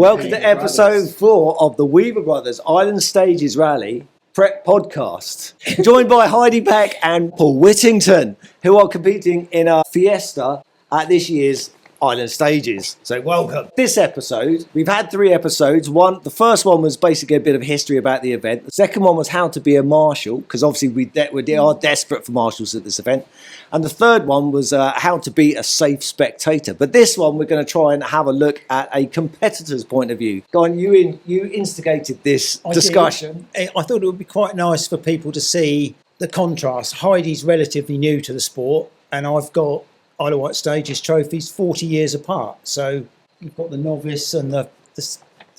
Welcome to episode 4 of the Weaver Brothers Island Stages Rally Prep Podcast. Joined by Heidi, Peck and Paul Whittington, who are competing in a fiesta at this year's Island Stages. So welcome. This episode, we've had 3 episodes. The first one was basically a bit of history about the event. The second one was how to be a marshal, because obviously we are desperate for marshals at this event. And the third one was how to be a safe spectator. But this one, we're going to try and have a look at a competitor's point of view. Go on, you instigated this discussion. I thought it would be quite nice for people to see the contrast. Heidi's relatively new to the sport, and I've got Isle of Wight Stages trophies 40 years apart. So you've got the novice and the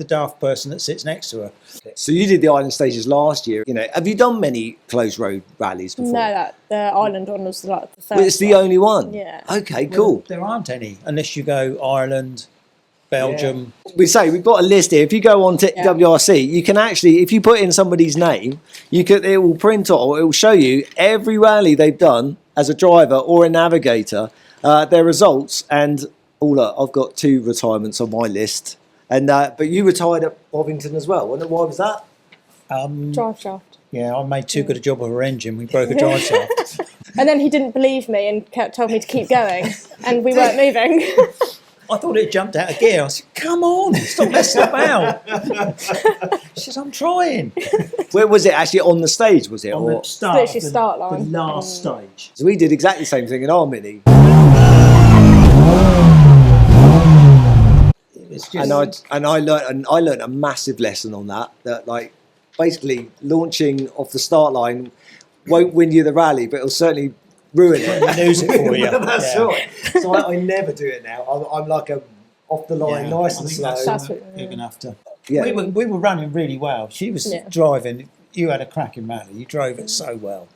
daft person that sits next to her. So you did the Island Stages last year. You know, have you done many closed road rallies before? No, the Island one was like the first. Well, it's the only one. Yeah. Okay, cool. Well, there aren't any unless you go Ireland, Belgium. Yeah. We've got a list here. If you go on to WRC, you can actually, if you put in somebody's name, it will print or it will show you every rally they've done as a driver or a navigator, their results. And look, I've got 2 retirements on my list. And but you retired at Whittington as well. Why was that? Drive shaft. Yeah, I made too good a job of her engine. We broke a drive shaft. And then he didn't believe me and told me to keep going, and we weren't moving. I thought it jumped out of gear. I said, "Come on, stop messing about." She says, "I'm trying." Where was it actually on the stage? Was it On or? the start, Start line. the last stage. So we did exactly the same thing in our mini. And I learned a massive lesson on that like basically launching off the start line won't win you the rally, but it'll certainly ruin it. Lose it for you. That's right. So I never do it now. I'm like a off the line, nice and slow. That's what, You're gonna have to. Yeah. We were running really well. She was driving. You had a cracking rally. You drove it so well.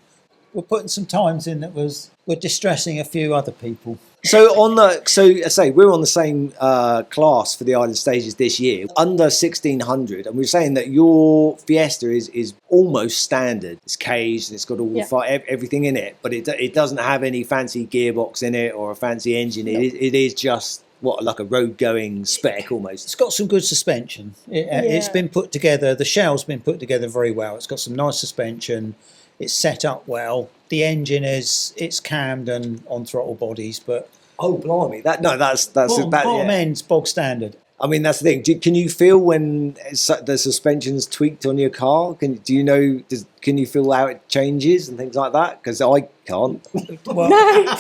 We're putting some times in that were distressing a few other people. So I say we're on the same class for the Island Stages this year, under 1600, and we're saying that your Fiesta is almost standard. It's caged and it's got all everything in it, but it doesn't have any fancy gearbox in it or a fancy engine. No. It is just like a road going spec almost. It's got some good suspension. It's been put together. The shell's been put together very well. It's got some nice suspension. It's set up well. The engine it's cammed and on throttle bodies, but blimey! bottom end's bog standard. I mean, that's the thing. Can you feel when the suspension's tweaked on your car? Can you feel how it changes and things like that? Because I can't. Well, no.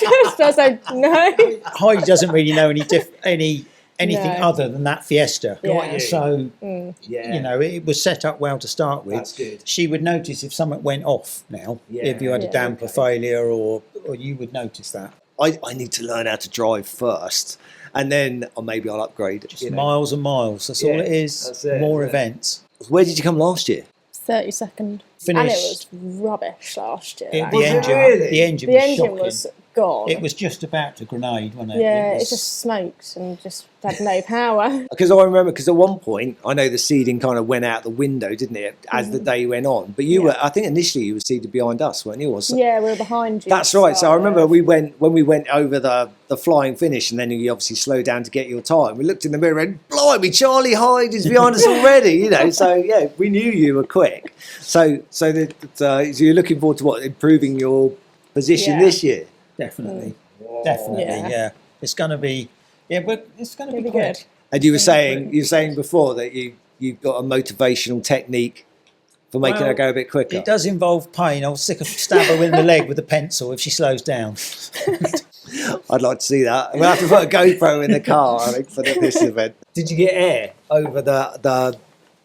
Heidi doesn't really know anything other than that Fiesta. Yeah. So, it was set up well to start with. That's good. She would notice if something went off now, if you had a damper failure or you would notice that. I need to learn how to drive first, and then maybe I'll upgrade. Just miles and miles. That's all it is. That's it, More events. Where did you come last year? 32nd. Finished. And it was rubbish last year. The engine was shocking. Was gone. It was just about to grenade, wasn't it? Yeah, it just smoked and just had no power. Because I remember, at one point, I know the seeding kind of went out the window, didn't it, as the day went on. But you were, I think initially you were seated behind us, weren't you? Yeah, we were behind you. That's right. So I remember when we went over the flying finish, and then you obviously slowed down to get your time. We looked in the mirror and, blimey, Charlie Hyde is behind us already, So, yeah, we knew you were quick. So you're looking forward to improving your position this year? Definitely, yeah. It's going to be, it's going to be good. And you were saying before that you've got a motivational technique for making her go a bit quicker. It does involve pain. I'll stab her in the leg with a pencil if she slows down. I'd like to see that. We'll have to put a GoPro in the car, I think, for this event. Did you get air over the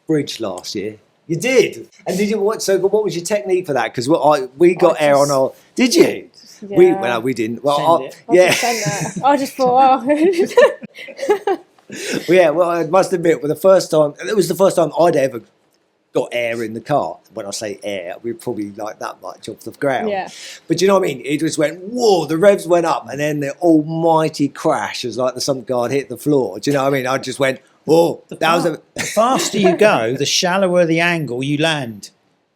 bridge last year? You did. And did you? So what was your technique for that? Because we got air on our. Did you? Yeah. We didn't. Well, I just thought, I must admit, it was the first time I'd ever got air in the car. When I say air, we were probably like that much off the ground. Yeah. But do you know what I mean? It just went, whoa, the revs went up, and then the almighty crash as like the sump guard hit the floor. Do you know what I mean? I just went, whoa. The faster you go, the shallower the angle you land.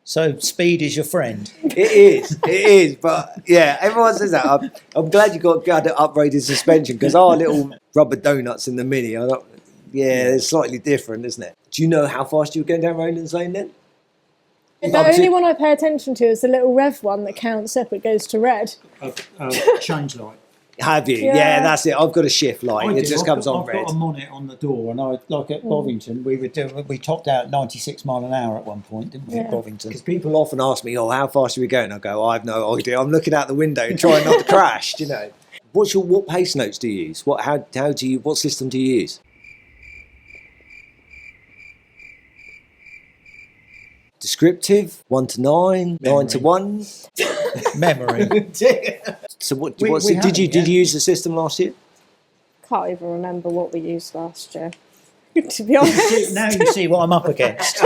So speed is your friend. It is. But yeah, everyone says that. I'm glad you got upgraded suspension, because our little rubber donuts in the Mini, Yeah, it's slightly different, isn't it? Do you know how fast you were going down Roland's Lane then? The only one I pay attention to is the little rev one that counts up. It goes to red. Change light. Have you? Yeah. Yeah, that's it. I've got a shift light. It just comes on I've red. got a monitor on the door, and I like at Bovington. We topped out 96 mile an hour at one point, didn't we? At Bovington. Because people often ask me, "Oh, how fast are we going?" I go, "I have no idea. I'm looking out the window, trying not to crash." You know. What pace notes do you use? What system do you use? Descriptive, 1 to 9, 9 to 1. Memory. So what? We Did you haven't, use the system last year? Can't even remember what we used last year. To be honest. Now you see what I'm up against.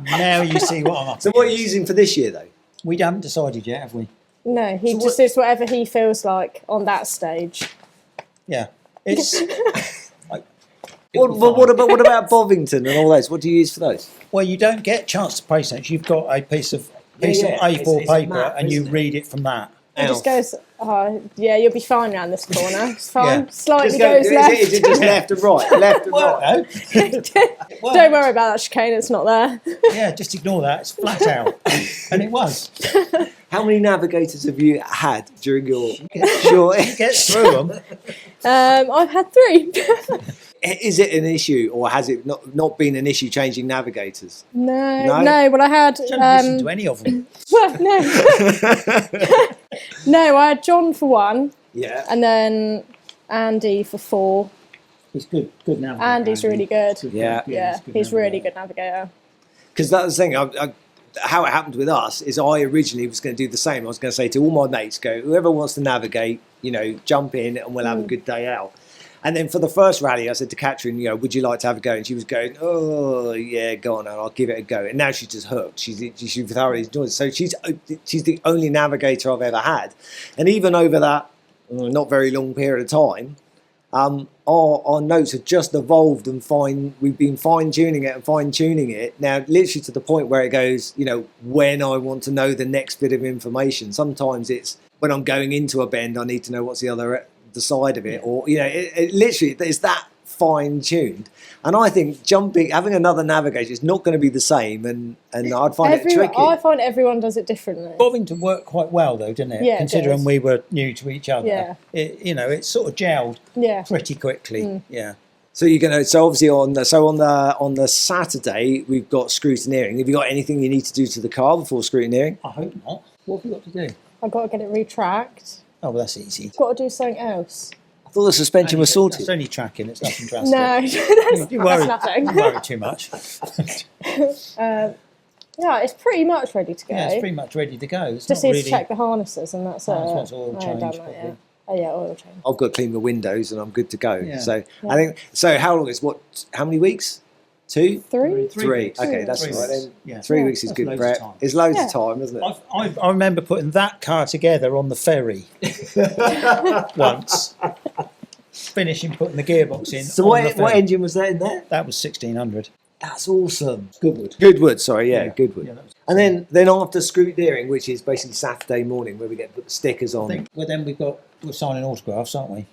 Now you see what I'm up against. So what are you using for this year though? We haven't decided yet, have we? No, he just does whatever he feels like on that stage. Yeah. It's. What about Bovington and all those? What do you use for those? Well, you don't get a chance to pace notes. You've got a piece of A4 It's a paper, map, and you isn't it? read it from that. He just goes, oh, yeah, you'll be fine around this corner. It's fine. Yeah. Slightly goes left. Is it just left and right? Left and right. Well, Don't worry about that chicane, it's not there. Yeah, just ignore that. It's flat out. And it was. How many navigators have you had during your short? Get through them. I've had 3. Is it an issue, or has it not been an issue changing navigators? No. No? Well, I had. Don't listen to any of them. Well, no. No, I had John for 1, Yeah. and then Andy for 4. He's good navigator. Andy's really good. Yeah. Yeah, he's really good navigator. Because that was the thing. How it happened with us is I originally was going to do the same. I was going to say to all my mates, go, whoever wants to navigate, jump in and we'll have a good day out. And then for the first rally, I said to Catherine, would you like to have a go? And she was going, oh, yeah, go on, I'll give it a go. And now she's just hooked. She thoroughly enjoyed it. So she's the only navigator I've ever had. And even over that not very long period of time, our notes have just evolved and we've been fine-tuning it. Now, literally to the point where it goes, when I want to know the next bit of information. Sometimes it's when I'm going into a bend, I need to know what's the side of it, or it literally it's that fine-tuned. And I think having another navigator is not going to be the same, and I'd find it tricky. I find everyone does it differently. Bovington worked quite well though, didn't it? Yeah, considering we were new to each other. Yeah. It sort of gelled pretty quickly. Yeah. So obviously on the Saturday we've got scrutineering. Have you got anything you need to do to the car before scrutineering? I hope not. What have we got to do? I've got to get it retracked. Oh, well, that's easy. Got to do something else. I thought the suspension was sorted. It's only tracking. It's nothing drastic. No, You worry, that's nothing. you worry too much. Yeah, it's pretty much ready to go. Yeah, it's pretty much ready to go. It's Just not need really... to check the harnesses and that's it. That's oil I haven't change, done that probably. yet. Oh yeah, oil change. I've got to clean the windows and I'm good to go. Yeah. So I think how long is how many weeks? 2? 3? 3. weeks. Okay, that's 3 right weeks. then. Yeah. 3 weeks is That's good loads prep. of time. It's loads of time, isn't it? I remember putting that car together on the ferry once. Finishing putting the gearbox in. So on the what ferry. engine was that in there? That was 1600. That's awesome. Goodwood. Goodwood, sorry, Goodwood. Yeah, that was- And then after scrutineering, which is basically Saturday morning, where we get to put the stickers I on. think we're signing autographs, aren't we?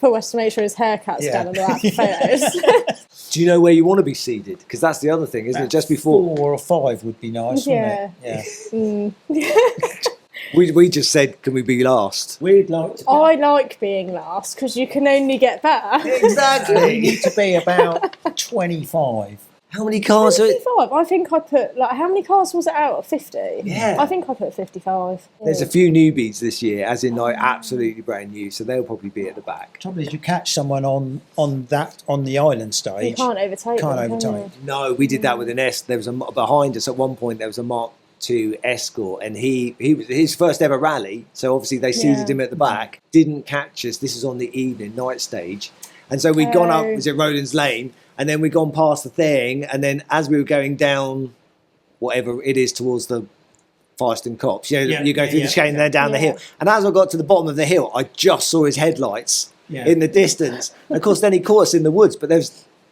Paul has to make sure his haircut's done on the lap photos. Do you know where you want to be seated? Because that's the other thing, isn't it? Just before 4 or 5 would be nice, wouldn't it? Yeah. we just said, can we be last? We'd like to. I like being last because you can only get better. We Exactly. need to be about 25. How many cars are? 55. I think I put how many cars was it out of 50? Yeah. I think I put 55. There's a few newbies this year, as in absolutely brand new, so they'll probably be at the back. Trouble is, you catch someone on the island stage. You can't overtake Can't them, can overtake. you? No, we did that with an S. There was behind us at one point. There was a Mark II Escort, and he was his first ever rally. So obviously they seated him at the back. Didn't catch us. This was on the night stage, and so we'd gone up. Was it Roland's Lane? And then we'd gone past the thing, and then as we were going down, whatever it is, towards the Firestone Copse, you go through the chain and then down the hill. And as I got to the bottom of the hill, I just saw his headlights in the distance. And of course, then he caught us in the woods. But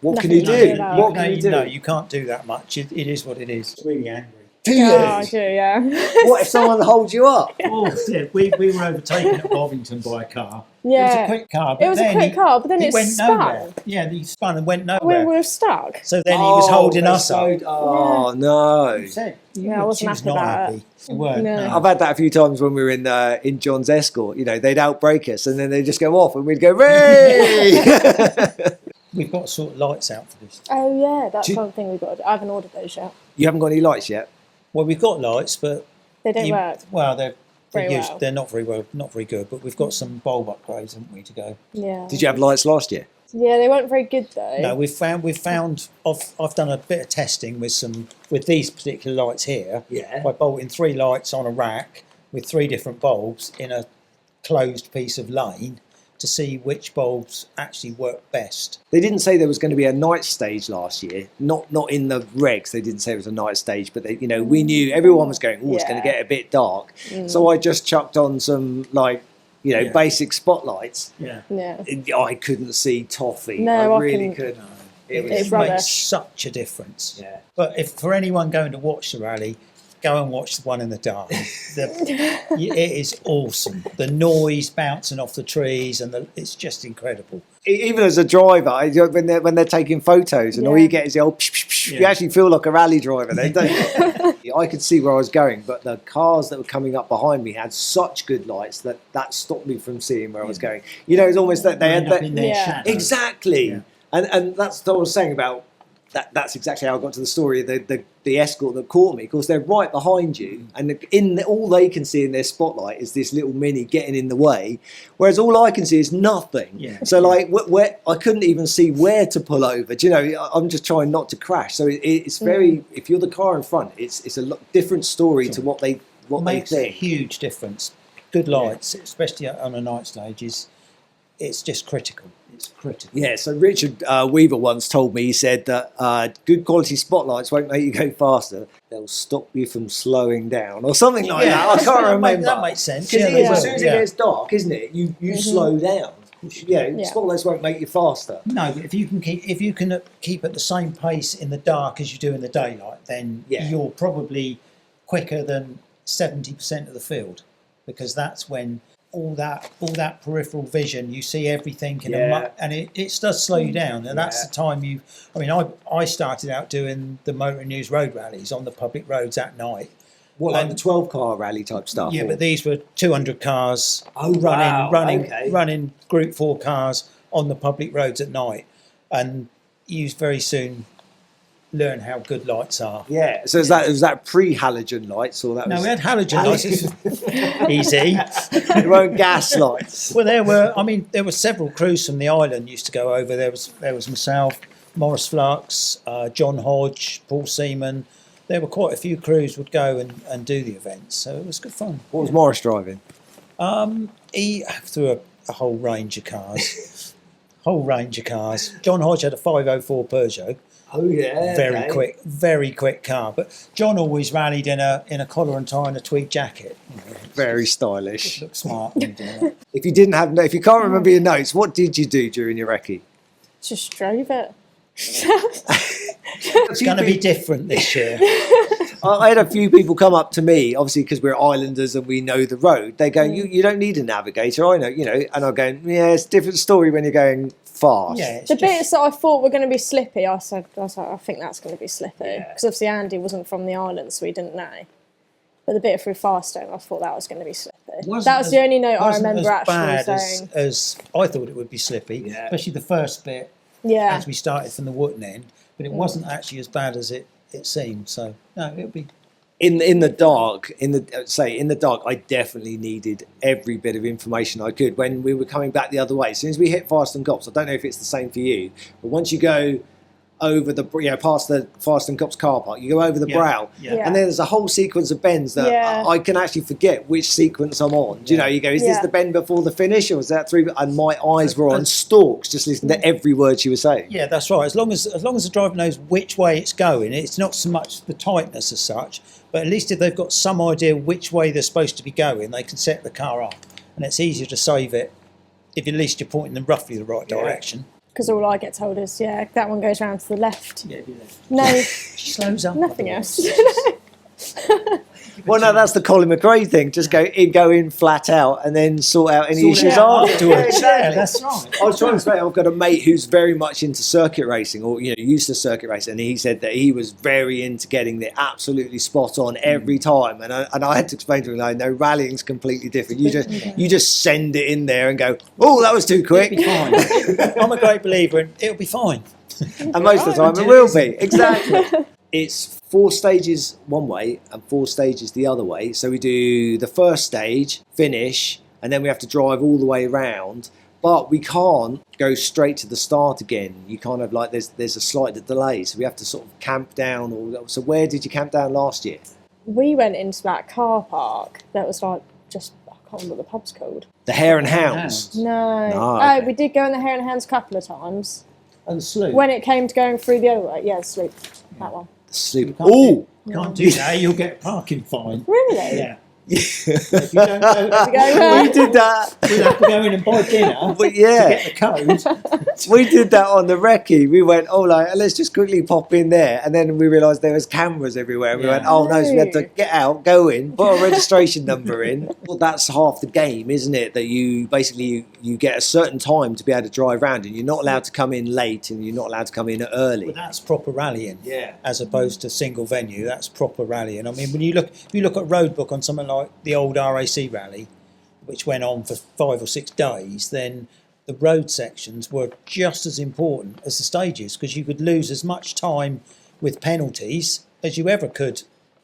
what can you do? What can you do? No, you can't do that much. It is what it is. It's really angry. Do you? Yeah, I do, yeah. What if someone holds you up? Oh, yeah, we were overtaken at Bovington by a car. It was Yeah. a quick car. It was a quick car, but then it went spun. nowhere. Yeah, he spun and went We nowhere. were stuck. So then he was holding they us up. slowed- Oh, no. He said, Yeah, I wasn't she was happy not about happy. You weren't. No. No. I've had that a few times when we were in John's Escort. You know, they'd outbrake us and then they'd just go off and we'd go, "Ray!" We've got to sort lights out for this. Oh, yeah, that's Do you- one thing we've got to do. I haven't ordered those yet. You haven't got any lights yet? Well, we've got lights, but They don't work. well, they're Very well. They're not very well, not very good. But we've got some bulb upgrades, haven't we, to go? Yeah. Did you have lights last year? Yeah, they weren't very good though. No, we've found. I've done a bit of testing with these particular lights here. Yeah. By bolting 3 lights on a rack with 3 different bulbs in a closed piece of lane to see which bulbs actually work best. They didn't say there was going to be a night stage last year. Not in the regs. They didn't say it was a night stage, but we knew everyone was going, "Oh, it's going to Yeah. get a bit dark." So I just chucked on some Yeah. basic spotlights. Yeah. Yeah. I couldn't see toffee. No, I I really can- couldn't. It It's makes rubbish. such a difference. Yeah. But if for anyone going to watch the rally, go and watch the one in the dark. It is awesome. The noise bouncing off the trees it's just incredible. Even as a driver, when they're taking photos and all Yeah. you get is the old psh, psh, psh, you Yeah. actually feel like a rally driver then, don't you? I could see where I was going, but the cars that were coming up behind me had such good lights that stopped me from seeing where I was going. You know, it's almost that they had End up that. in their Yeah. shadow. Exactly. Yeah. And that's what I was saying about that. That's exactly how I got to the story of the escort that caught me. Of course, they're right behind you, and all they can see in their spotlight is this little Mini getting in the way, whereas all I can see is nothing. Yeah. So where I couldn't even see where to pull over. Do you know? I'm just trying not to crash. So it's very. If you're the car in front, it's a different story to what they Makes a think. huge difference. Good lights, especially on a night stage, it's just critical. It's critical. Yeah, so Richard Weaver once told me, he said that good quality spotlights won't make you go faster. They'll stop you from slowing down or something like that. I can't remember. That makes sense. Because they as will, soon as it yeah. gets dark, isn't it? You slow down. Yeah. Spotlights won't make you faster. No, but if you can keep at the same pace in the dark as you do in the daylight, then Yeah. you're probably quicker than 70% of the field, because that's when all that peripheral vision, you see everything and it does slow you down, and that's the time I started out doing the Motor News road rallies on the public roads at night. What, like And- the 12-car rally type stuff? Yeah, or- but these were 200 cars wow, okay. running Group 4 cars on the public roads at night, and you very soon learn how good lights are. Yeah, so was that pre-halogen lights or that No, was... we had halogen lights. Easy. There weren't gas lights. Well, there were several crews from the island used to go over. There was myself, Morris Flux, John Hodge, Paul Seaman. There were quite a few crews would go and do the events, so it was good fun. What was Morris driving? He threw a whole range of cars. John Hodge had a 504 Peugeot. Oh yeah, Very quick car. But John always rallied in a collar and tie and a tweed jacket. Very stylish. Looked smart when doing it. If you can't remember your notes, what did you do during your recce? Just drove it. It's going to be different this year. I had a few people come up to me, obviously because we're islanders and we know the road. They go, you don't need a navigator, I know, and I'm going, yeah, it's a different story when you're going fast. Yeah, The bits that I thought were going to be slippy, I said, I think that's going to be slippy. Yeah. Because obviously Andy wasn't from the island, so we didn't know. But the bit through Farstone, I thought that was going to be slippy. That was the only note I remember actually saying. As I thought it would be slippy, especially the first bit Yeah. as we started from the Wootton end, but it wasn't actually as bad as it seemed. So no, it'll be. In the dark, I definitely needed every bit of information I could when we were coming back the other way. As soon as we hit Farston Copse, I don't know if it's the same for you, but once you go over past the Farston Copse car park, you go over the brow, Yeah. and then there's a whole sequence of bends that I can actually forget which sequence I'm on. Do you know? You go, is this the bend before the finish, or is that through? And my eyes were on stalks, just listening to every word she was saying. Yeah, that's right. As long as the driver knows which way it's going, it's not so much the tightness as such, but at least if they've got some idea which way they're supposed to be going, they can set the car up, and it's easier to save it if at least you're pointing them roughly the right direction. Because all I get told is, that one goes round to the left. Yeah, No, she slows up. nothing else. Well, no, that's the Colin McRae thing. Just go in flat out and then sort out any issues afterwards. Yeah, that's right. I was trying to explain. I've got a mate who's very much into circuit racing, or used to circuit racing, and he said that he was very into getting it absolutely spot on every time. And I had to explain to him, like, no, rallying's completely different. You just send it in there and go, oh, that was too quick. It'll be fine. I'm a great believer in it'll be fine. And most of the time it will be. Exactly. It's 4 stages one way and 4 stages the other way. So we do the first stage, finish, and then we have to drive all the way around. But we can't go straight to the start again. You kind of like there's a slight delay, so we have to sort of camp down. So where did you camp down last year? We went into that car park that was like just, I can't remember what the pub's called. The Hare and Hounds. No. Okay. We did go in the Hare and Hounds a couple of times. And the sloop. When it came to going through the other way, the sloop, that one. Sleep. Oh, can't do that. You'll get a parking fine. Really? Yeah. If you don't go, We did that. we'll have to go in and buy dinner But yeah. to get the code. We did that on the recce. We went, let's just quickly pop in there. And then we realised there was cameras everywhere. We went, no. So we had to get out, go in, put a registration number in. Well, that's half the game, isn't it? That you basically, you get a certain time to be able to drive around, and you're not allowed to come in late and you're not allowed to come in early. But that's proper rallying. Yeah. As opposed to single venue, that's proper rallying. I mean, if you look at roadbook on something like the old RAC rally, which went on for 5 or 6 days, then the road sections were just as important as the stages, because you could lose as much time with penalties as you ever could,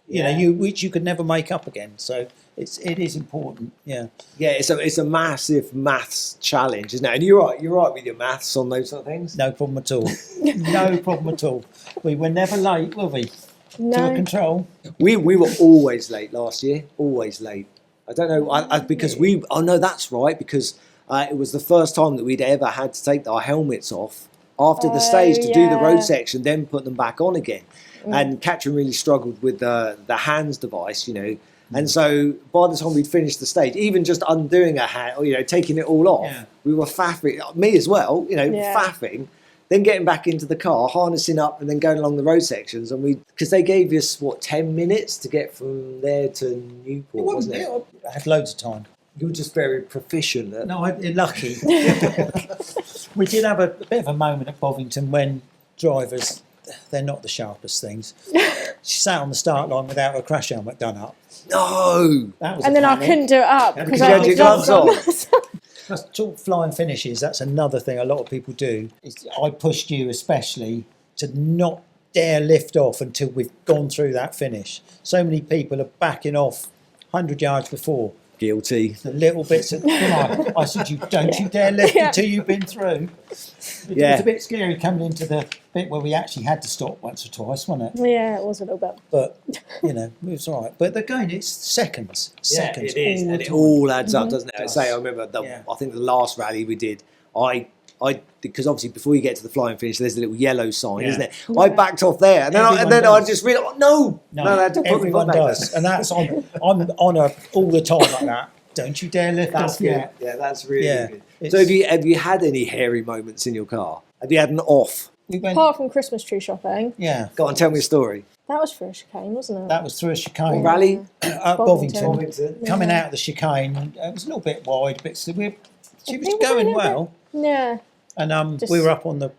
which you could never make up again. So it is important. Yeah. Yeah, it's a massive maths challenge, isn't it? And you're right with your maths on those sort of things. No problem at all. No problem at all. We were never late, were we? No. To a control. We were always late last year. Always late. I don't know because we. Oh no, that's right. Because it was the first time that we'd ever had to take our helmets off after the stage to do the road section, then put them back on again. And Katrin really struggled with the hands device, And so by the time we'd finished the stage, even just undoing a hand, or taking it all off, we were faffing. Me as well, faffing. Then getting back into the car, harnessing up, and then going along the road sections. And because they gave us 10 minutes to get from there to Newport, wasn't it? I had loads of time. You were just very proficient. Lucky. We did have a bit of a moment at Bovington when drivers, they're not the sharpest things. She sat on the start line without her crash helmet done up. No. That was And then I couldn't do it up because I had your had gloves gloves on. That's talk flying finishes. That's another thing a lot of people do. I pushed you especially to not dare lift off until we've gone through that finish. So many people are backing off 100 yards before. Guilty. The little bits of, I said, don't you dare lift until you've been through. It was a bit scary coming into the bit where we actually had to stop once or twice, wasn't it? Yeah, it was a little bit. But, it was all right. But again, it's seconds. Seconds. It is. All And the it time. all adds up, doesn't it? It does. Say, I remember, I think the last rally we did, because obviously before you get to the flying finish, there's a little yellow sign, isn't it? Yeah. I backed off there, and then I just realised, no, I had to put everyone my foot back does. there. And that's I'm on her all the time like that. Don't you dare lift That's off good. yet. Yeah, that's really good. So It's- have you had any hairy moments in your car? Have you had an off? We went, Apart from Christmas tree shopping, yeah, Go on, tell me a story. that was for a chicane, wasn't it? that was through a chicane. Rally? At Bovington. Bovington. Coming out of the chicane, it was a little bit wide, a bit slippery. She was It was a going little well. Yeah. And Just- we were up on the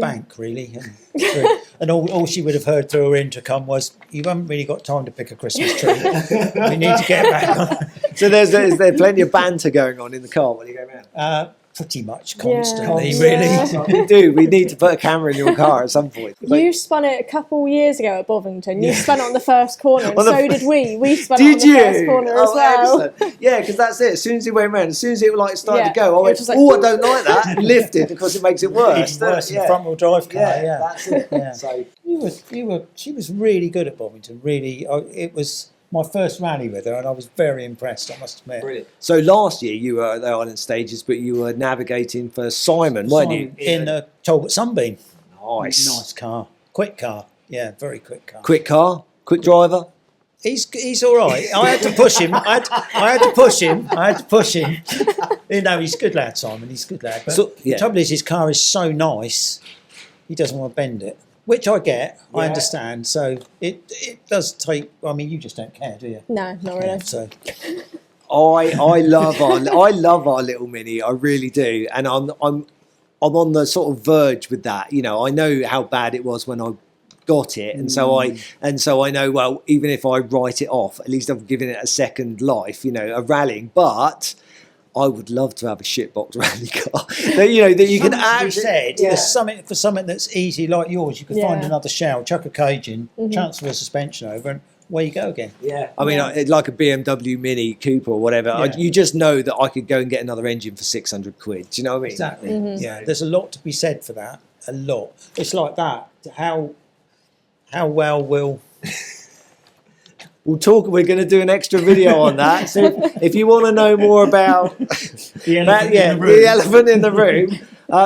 bank really, and all she would have heard through her intercom was, "You haven't really got time to pick a Christmas tree. We need to get back on." So there's plenty of banter going on in the car when you go around. Pretty much constantly, Yeah. really. We need to put a camera in your car at some point. You spun it a couple years ago at Bovington. You spun it on the first corner, and On the so f- did we. We spun it Did on the you? first corner as well. Excellent. Yeah, because that's it. As soon as it went round, as soon as it started Yeah. to go, I It went, was like, I don't like that, and lifted because it makes it worse. It's worse than Yeah. a front wheel drive car. Yeah, That's it. Yeah. So She was really good at Bovington. Really, it was my first rally with her, and I was very impressed. I must admit. brilliant. So last year you were at the Island Stages, but you were navigating for Simon, weren't you? In a Talbot Sunbeam. Nice car, quick car. Yeah, very quick car. Quick car, quick driver. He's all right. I had to push him. I had to push him. He's a good lad, Simon. He's a good lad. But So, yeah. the trouble is, his car is so nice, he doesn't want to bend it. which I get, Yeah. I understand. So it does take. I mean, you just don't care, do you? No, not really. So I love our little Mini. I really do, and I'm on the sort of verge with that. You know, I know how bad it was when I got it, and so I know, well, even if I write it off, at least I've given it a second life. You know, a rallying, but I would love to have a shitbox rally car that you can actually actually. there's something that's easy like yours. You could find another shell, chuck a cage in, transfer a suspension over, and away you go again. Yeah, I mean, like a BMW Mini Cooper or whatever. Yeah. You just know that I could go and get another engine for 600 quid. Do you know what I mean? Exactly. Yeah, there's a lot to be said for that. A lot. It's like that. How well will. We'll talk. We're going to do an extra video on that. So if you want to know more about the elephant in the room,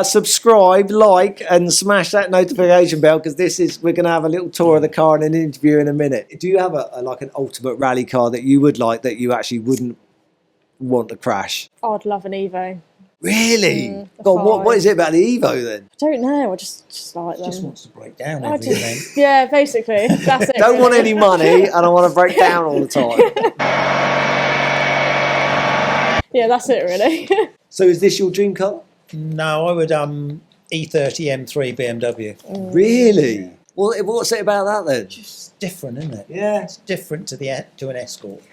subscribe, like, and smash that notification bell, because we're going to have a little tour of the car and an interview in a minute. Do you have like an ultimate rally car that you would like that you actually wouldn't want to crash? I'd love an Evo. Really? God, what is it about the Evo then? I don't know. I just like them. Just wants to break down every event. Yeah, basically. That's it. Don't want any money, and I want to break down all the time. Yeah, that's it really. So is this your dream car? No, I would E30 M3 BMW. Really? Well, what's it about that then? Just different, isn't it? Yeah. It's different to an Escort.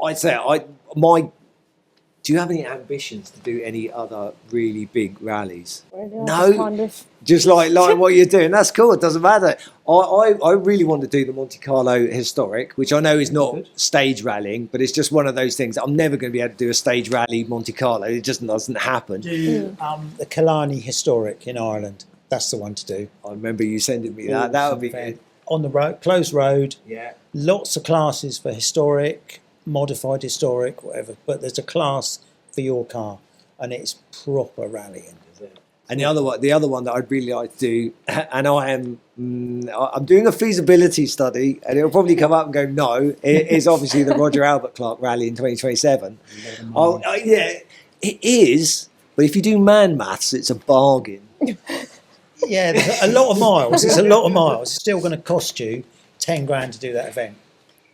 I'd say do you have any ambitions to do any other really big rallies? Really, No, just like what you're doing. That's cool. It doesn't matter. I really want to do the Monte Carlo Historic, which I know is not stage rallying, but it's just one of those things. I'm never going to be able to do a stage rally Monte Carlo. It just doesn't happen. Do the Killarney Historic in Ireland. That's the one to do. I remember you sending me that. That would be good. On the road, closed road. Yeah. Lots of classes for historic, modified historic, whatever. But there's a class for your car, and it's proper rallying. And the other one that I'd really like to do, and I'm doing a feasibility study, and it'll probably come up and go no, is obviously the Roger Albert Clark Rally in 2027. Yeah, it is, but if you do man maths, it's a bargain. Yeah, there's a lot of miles. It's a lot of miles. It's still going to cost you 10 grand to do that event.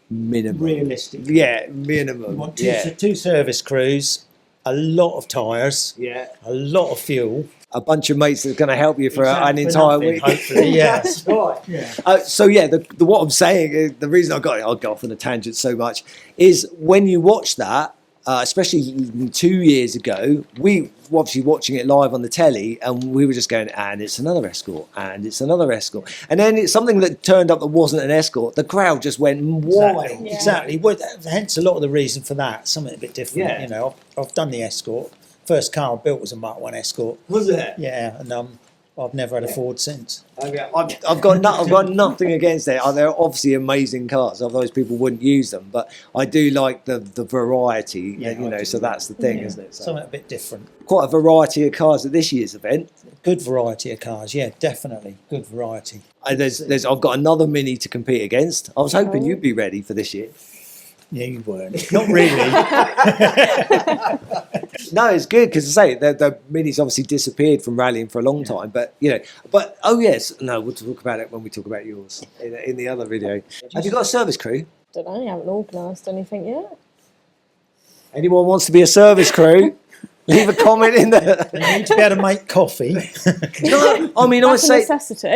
Minimum. Realistically. Yeah, minimum. You want two service crews, a lot of tyres, a lot of fuel. A bunch of mates that's going to help you for an entire week. Hopefully, yeah. That's right. Yeah. So yeah, what I'm saying, the reason I'll go off on a tangent so much, is when you watch that, especially 2 years ago, we were obviously watching it live on the telly, and we were just going, and it's another Escort, and it's another Escort. And then it's something that turned up that wasn't an Escort. The crowd just went wild. Exactly. Well, hence a lot of the reason for that. Something a bit different. Yeah. You know, I've done the Escort. First car I built was a Mark 1 Escort. Was it? Yeah, and I've never had a Ford since. Okay. I've got nothing against it. They're obviously amazing cars. Otherwise, people wouldn't use them. But I do like the variety. So that's the thing, isn't it? So something a bit different. Quite a variety of cars at this year's event. Good variety of cars. Yeah, definitely good variety. I've got another Mini to compete against. I was hoping you'd be ready for this year. Yeah, you weren't. Not really. No, it's good because I say the Mini's obviously disappeared from rallying for a long time. But oh yes, no, we'll talk about it when we talk about yours in the other video. Have you got a service crew? Don't know. I haven't organised anything yet. Anyone wants to be a service crew? Leave a comment in there. You need to be able to make coffee. No, I mean, That's a necessity.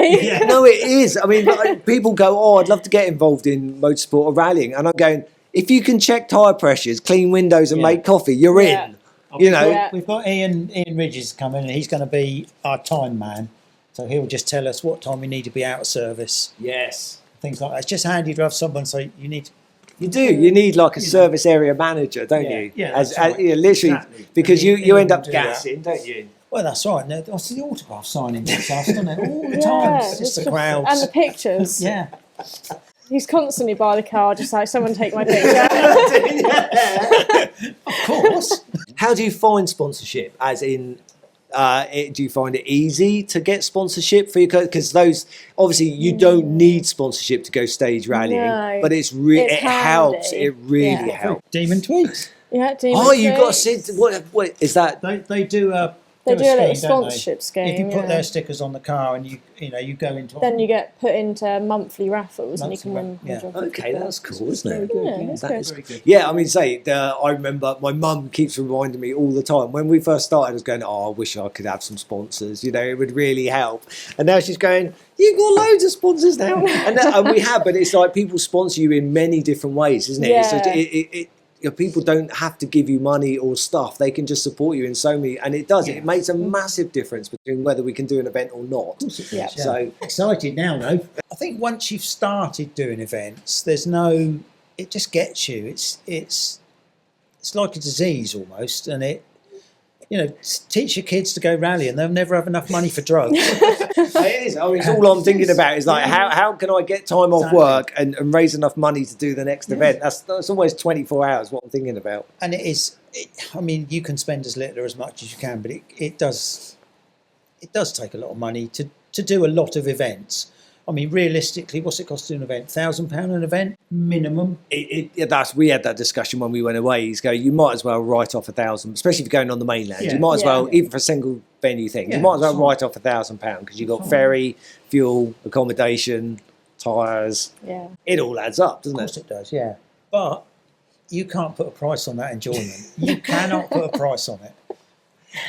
No, it is. I mean, people go, "Oh, I'd love to get involved in motorsport or rallying," and I'm going, if you can check tyre pressures, clean windows, and make coffee, you're in. We've got Ian Ridges coming, and he's going to be our time man. So he'll just tell us what time we need to be out of service. Yes. Things like that. It's just handy to have someone say you need to. You do. You need like a service area manager, don't you? Yeah. Literally, exactly. Because you end up gassing, don't you? Well, that's right. No, I see the autograph signing this afternoon all the time. It's just the crowds. And the pictures. Yeah. He's constantly by the car, just like, someone take my picture. Of course. How do you find sponsorship? As in, do you find it easy to get sponsorship for your car? Because those, obviously, you don't need sponsorship to go stage rallying, but it helps. It really helps. Demon Tweaks. Yeah, Demon Tweaks. You've got to see, what is that? They do a They do a little scheme, don't they? sponsorship scheme. If you put their stickers on the car and you go into then you get put into monthly raffles and you can win. Okay, that's cool, isn't it? Yeah, That is good. Yeah, I mean, I remember my mum keeps reminding me all the time. When we first started, I was going, I wish I could have some sponsors. It would really help. And now she's going, you've got loads of sponsors now. and we have, but it's like people sponsor you in many different ways, isn't it? Yeah. People don't have to give you money or stuff. They can just support you in so many, and it does. Yeah. It makes a massive difference between whether we can do an event or not. Yeah. So excited now, though. I think once you've started doing events, it just gets you. It's like a disease almost, and teach your kids to go rally, and they'll never have enough money for drugs. It is. I mean, it's all I'm thinking about is like, how can I get time off work and raise enough money to do the next event? That's almost 24 hours. What I'm thinking about. And I mean, you can spend as little or as much as you can, but it does take a lot of money to do a lot of events. I mean, realistically, what's it cost to do an event? £1,000 an event minimum. We had that discussion when we went away. You might as well write off 1,000, especially if you're going on the mainland. You might as well, even for a single venue thing, you might as well write off £1,000 because you've got ferry, fuel, accommodation, tyres. Yeah, it all adds up, doesn't it? Of course it does. Yeah, but you can't put a price on that enjoyment. You cannot put a price on it.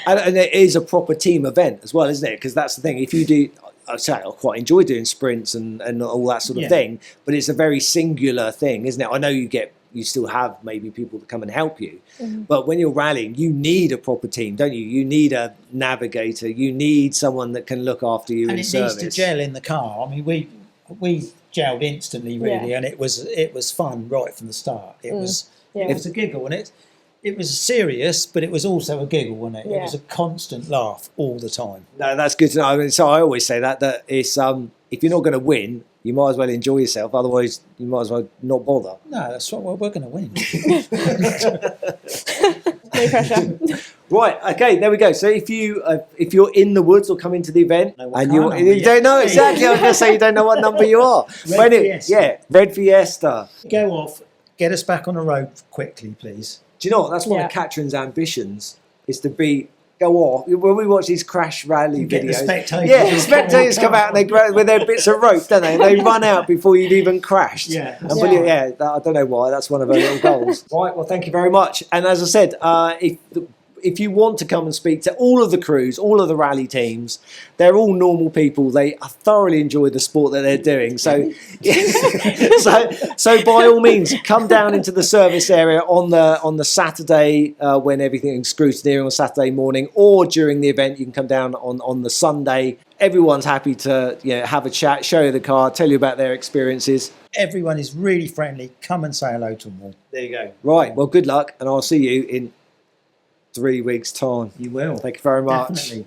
And it is a proper team event as well, isn't it? Because that's the thing. If you do. I quite enjoy doing sprints and all that sort of thing, but it's a very singular thing, isn't it? I know you still have maybe people that come and help you, but when you're rallying, you need a proper team, don't you? You need a navigator, you need someone that can look after you in service. And it needs to gel in the car. I mean, we gelled instantly, really, and it was fun right from the start. It was a giggle, and it was serious, but it was also a giggle, wasn't it? Yeah. It was a constant laugh all the time. No, that's good to know. I mean, so I always say that it's if you're not going to win, you might as well enjoy yourself. Otherwise, you might as well not bother. No, that's what we're going to win. No pressure. Right. Okay. There we go. So if you're in the woods or come into the event and you don't know exactly, I was going to say you don't know what number you are. Red Fiesta. Yeah, Red Fiesta. Go off. Get us back on the road quickly, please. Do you know what? That's one of Catherine's ambitions is to go off. When we watch these crash rally videos, the spectators. Yeah, the spectators come out and they grab with their bits of rope, don't they? And they run out before you've even crashed. Yeah. I don't know why. That's one of her little goals. Right. Well, thank you very much. And as I said, if you want to come and speak to all of the crews, all of the rally teams, they're all normal people. They thoroughly enjoy the sport that they're doing. So, so by all means, come down into the service area on the Saturday when everything's scrutineering on Saturday morning, or during the event, you can come down on the Sunday. Everyone's happy to have a chat, show you the car, tell you about their experiences. Everyone is really friendly. Come and say hello to them all. There you go. Right. Well, good luck, and I'll see you in 3 weeks' time. You will. Thank you very much. Definitely.